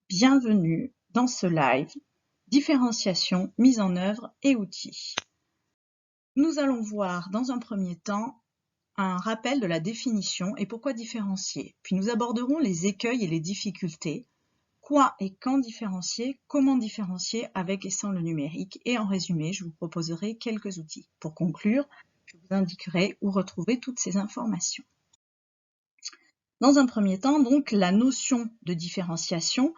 Bienvenue dans ce live différenciation, mise en œuvre et outils. Nous allons voir dans un premier temps un rappel de la définition et pourquoi différencier. Puis nous aborderons les écueils et les difficultés, quoi et quand différencier, comment différencier avec et sans le numérique, et en résumé, je vous proposerai quelques outils. Pour conclure, je vous indiquerai où retrouver toutes ces informations. Dans un premier temps, donc, la notion de différenciation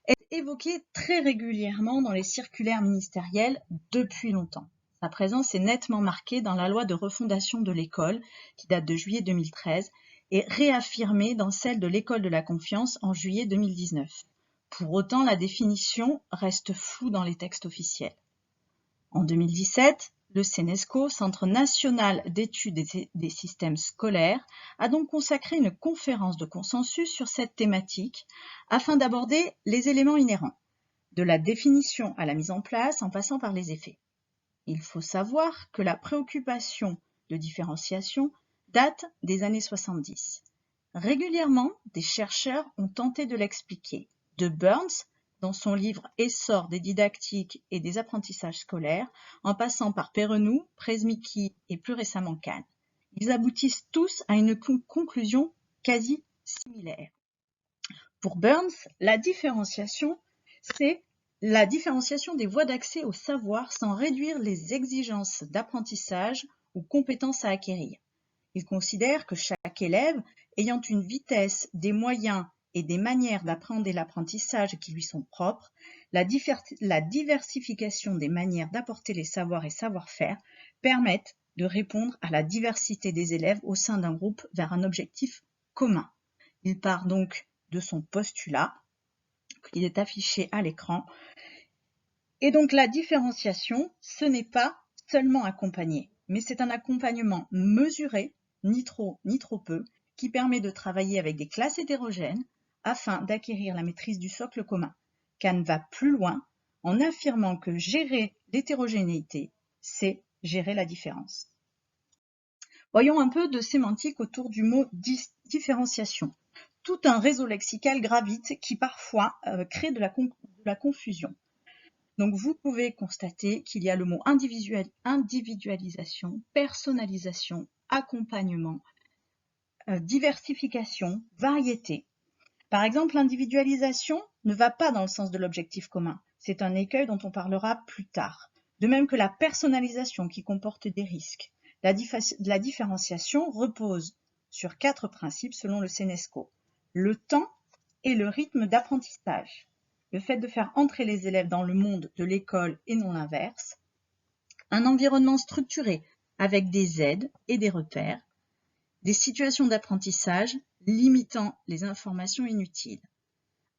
est évoquée très régulièrement dans les circulaires ministériels depuis longtemps. Sa présence est nettement marquée dans la loi de refondation de l'école, qui date de juillet 2013, et réaffirmée dans celle de l'école de la confiance en juillet 2019. Pour autant, la définition reste floue dans les textes officiels. En 2017, le CNESCO, Centre national d'études des systèmes scolaires, a donc consacré une conférence de consensus sur cette thématique afin d'aborder les éléments inhérents, de la définition à la mise en place en passant par les effets. Il faut savoir que la préoccupation de différenciation date des années 70. Régulièrement, des chercheurs ont tenté de l'expliquer, de Burns dans son livre « Essor des didactiques et des apprentissages scolaires », en passant par Perenou, Przemycki et plus récemment Kahn. Ils aboutissent tous à une conclusion quasi similaire. Pour Burns, la différenciation, c'est la différenciation des voies d'accès au savoir sans réduire les exigences d'apprentissage ou compétences à acquérir. Il considère que chaque élève, ayant une vitesse, des moyens et des manières d'appréhender l'apprentissage qui lui sont propres, la diversification des manières d'apporter les savoirs et savoir-faire permettent de répondre à la diversité des élèves au sein d'un groupe vers un objectif commun. Il part donc de son postulat, qui est affiché à l'écran. Et donc la différenciation, ce n'est pas seulement accompagner, mais c'est un accompagnement mesuré, ni trop peu, qui permet de travailler avec des classes hétérogènes afin d'acquérir la maîtrise du socle commun. Kahn va plus loin en affirmant que gérer l'hétérogénéité, c'est gérer la différence. Voyons un peu de sémantique autour du mot différenciation. Tout un réseau lexical gravite qui parfois crée de la confusion. Donc vous pouvez constater qu'il y a le mot individualisation, personnalisation, accompagnement, diversification, variété. Par exemple, l'individualisation ne va pas dans le sens de l'objectif commun. C'est un écueil dont on parlera plus tard. De même que la personnalisation qui comporte des risques. La différenciation repose sur 4 principes selon le CNESCO. Le temps et le rythme d'apprentissage. Le fait de faire entrer les élèves dans le monde de l'école et non l'inverse. Un environnement structuré avec des aides et des repères. Des situations d'apprentissage limitant les informations inutiles.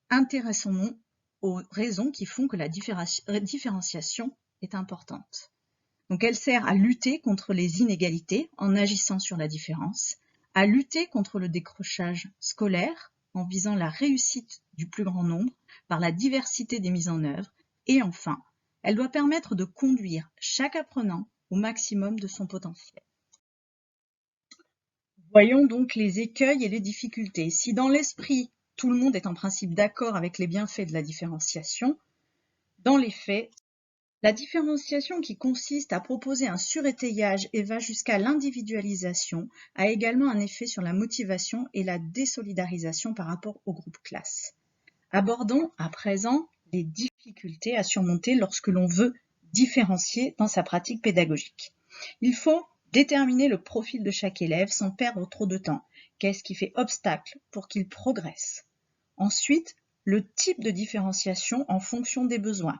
Intéressons-nous aux raisons qui font que la différenciation est importante. Donc elle sert à lutter contre les inégalités en agissant sur la différence, à lutter contre le décrochage scolaire en visant la réussite du plus grand nombre par la diversité des mises en œuvre, et enfin, elle doit permettre de conduire chaque apprenant au maximum de son potentiel. Voyons donc les écueils et les difficultés. Si dans l'esprit, tout le monde est en principe d'accord avec les bienfaits de la différenciation, dans les faits, la différenciation qui consiste à proposer un surétayage et va jusqu'à l'individualisation a également un effet sur la motivation et la désolidarisation par rapport au groupe classe. Abordons à présent les difficultés à surmonter lorsque l'on veut différencier dans sa pratique pédagogique. Il faut déterminer le profil de chaque élève sans perdre trop de temps. Qu'est-ce qui fait obstacle pour qu'il progresse? Ensuite, le type de différenciation en fonction des besoins.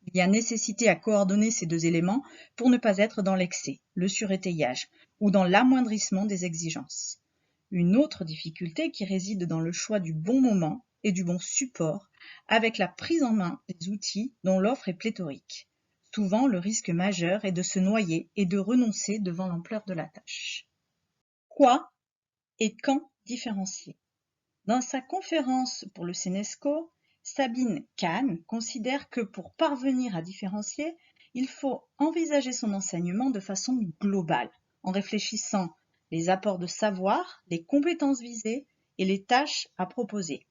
Il y a nécessité à coordonner ces deux éléments pour ne pas être dans l'excès, le surétayage, ou dans l'amoindrissement des exigences. Une autre difficulté qui réside dans le choix du bon moment et du bon support, avec la prise en main des outils dont l'offre est pléthorique. Souvent, le risque majeur est de se noyer et de renoncer devant l'ampleur de la tâche. Quoi et quand différencier? Dans sa conférence pour le CNESCO, Sabine Kahn considère que pour parvenir à différencier, il faut envisager son enseignement de façon globale, en réfléchissant les apports de savoir, les compétences visées et les tâches à proposer.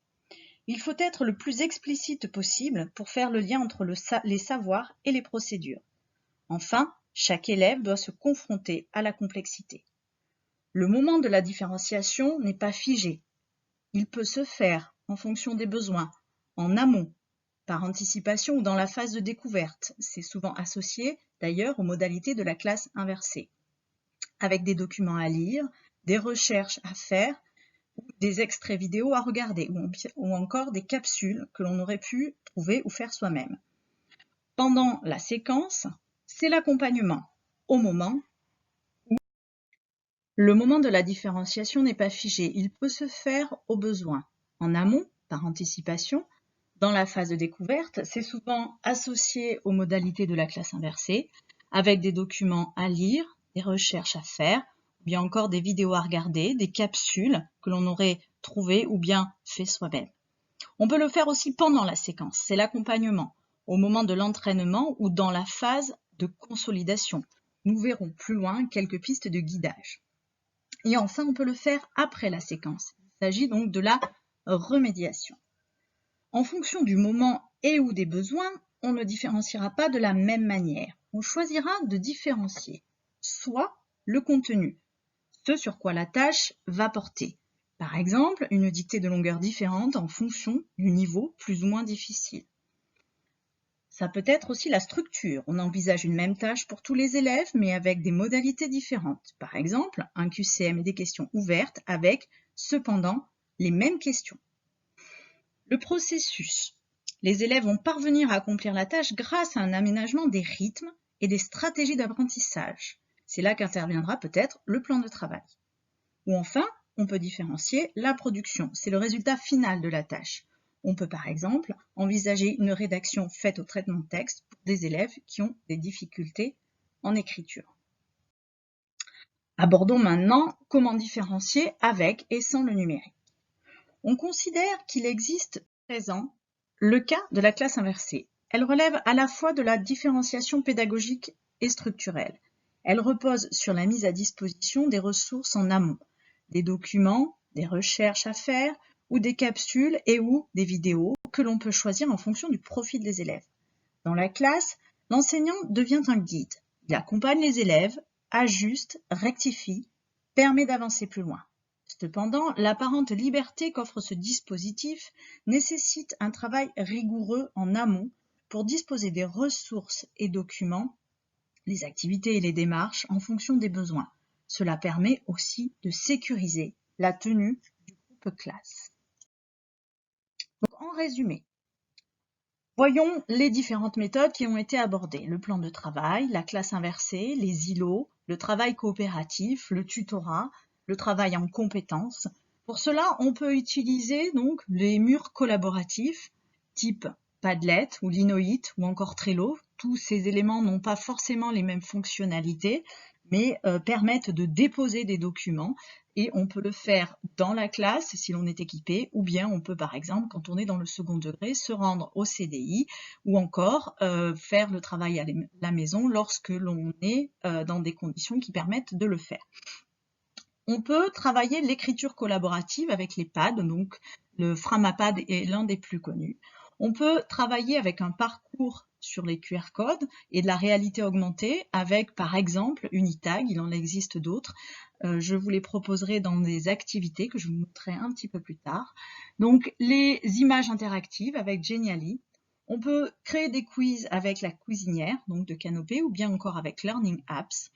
Il faut être le plus explicite possible pour faire le lien entre les savoirs et les procédures. Enfin, chaque élève doit se confronter à la complexité. Le moment de la différenciation n'est pas figé. Il peut se faire en fonction des besoins, en amont, par anticipation ou dans la phase de découverte. C'est souvent associé d'ailleurs aux modalités de la classe inversée, avec des documents à lire, des recherches à faire, des extraits vidéo à regarder ou encore des capsules que l'on aurait pu trouver ou faire soi-même. Pendant la séquence, c'est l'accompagnement au moment où le moment de la différenciation n'est pas figé. Il peut se faire au besoin, en amont, par anticipation. Dans la phase de découverte, c'est souvent associé aux modalités de la classe inversée, avec des documents à lire, des recherches à faire, ou bien encore des vidéos à regarder, des capsules que l'on aurait trouvées ou bien fait soi-même. On peut le faire aussi pendant la séquence, c'est l'accompagnement, au moment de l'entraînement ou dans la phase de consolidation. Nous verrons plus loin quelques pistes de guidage. Et enfin, on peut le faire après la séquence. Il s'agit donc de la remédiation. En fonction du moment et ou des besoins, on ne différenciera pas de la même manière. On choisira de différencier soit le contenu, ce sur quoi la tâche va porter. Par exemple, une dictée de longueur différente en fonction du niveau plus ou moins difficile. Ça peut être aussi la structure. On envisage une même tâche pour tous les élèves, mais avec des modalités différentes. Par exemple, un QCM et des questions ouvertes avec, cependant, les mêmes questions. Le processus. Les élèves vont parvenir à accomplir la tâche grâce à un aménagement des rythmes et des stratégies d'apprentissage. C'est là qu'interviendra peut-être le plan de travail. Ou enfin, on peut différencier la production. C'est le résultat final de la tâche. On peut par exemple envisager une rédaction faite au traitement de texte pour des élèves qui ont des difficultés en écriture. Abordons maintenant comment différencier avec et sans le numérique. On considère qu'il existe présent le cas de la classe inversée. Elle relève à la fois de la différenciation pédagogique et structurelle. Elle repose sur la mise à disposition des ressources en amont, des documents, des recherches à faire ou des capsules et ou des vidéos que l'on peut choisir en fonction du profil des élèves. Dans la classe, l'enseignant devient un guide. Il accompagne les élèves, ajuste, rectifie, permet d'avancer plus loin. Cependant, l'apparente liberté qu'offre ce dispositif nécessite un travail rigoureux en amont pour disposer des ressources et documents, les activités et les démarches en fonction des besoins. Cela permet aussi de sécuriser la tenue du groupe classe. Donc, en résumé, voyons les différentes méthodes qui ont été abordées. Le plan de travail, la classe inversée, les îlots, le travail coopératif, le tutorat, le travail en compétences. Pour cela, on peut utiliser donc les murs collaboratifs type Padlet ou Linoit ou encore Trello. Tous ces éléments n'ont pas forcément les mêmes fonctionnalités, mais permettent de déposer des documents et on peut le faire dans la classe si l'on est équipé, ou bien on peut par exemple, quand on est dans le second degré, se rendre au CDI ou encore faire le travail à la maison lorsque l'on est dans des conditions qui permettent de le faire. On peut travailler l'écriture collaborative avec les pads, donc le Framapad est l'un des plus connus. On peut travailler avec un parcours sur les QR codes et de la réalité augmentée avec par exemple Unitag, il en existe d'autres. Je vous les proposerai dans des activités que je vous montrerai un petit peu plus tard. Donc les images interactives avec Genially. On peut créer des quiz avec la cuisinière, donc de Canopé, ou bien encore avec Learning Apps.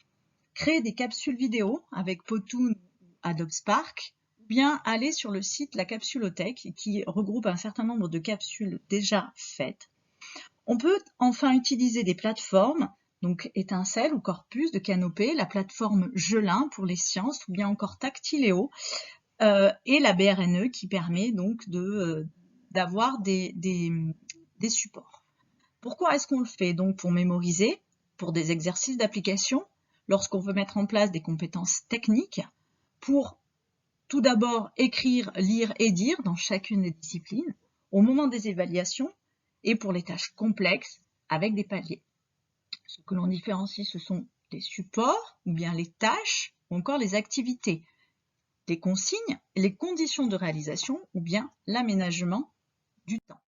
Créer des capsules vidéo avec Powtoon ou Adobe Spark, ou bien aller sur le site La Capsulothèque qui regroupe un certain nombre de capsules déjà faites. On peut enfin utiliser des plateformes, donc Étincelle ou Corpus de Canopé, la plateforme Gelin pour les sciences, ou bien encore Tactiléo, et la BRNE qui permet donc d'avoir des supports. Pourquoi est-ce qu'on le fait? Donc pour mémoriser, pour des exercices d'application, lorsqu'on veut mettre en place des compétences techniques, pour tout d'abord écrire, lire et dire dans chacune des disciplines, au moment des évaluations, et pour les tâches complexes avec des paliers. Ce que l'on différencie, ce sont les supports, ou bien les tâches, ou encore les activités, les consignes, les conditions de réalisation, ou bien l'aménagement du temps.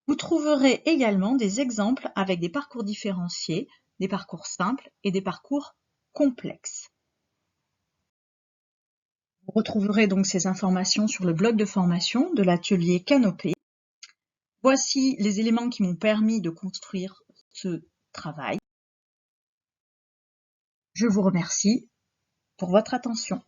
Vous trouverez également des exemples avec des parcours différenciés, des parcours simples et des parcours complexes. Vous retrouverez donc ces informations sur le blog de formation de l'atelier Canopée. Voici les éléments qui m'ont permis de construire ce travail. Je vous remercie pour votre attention.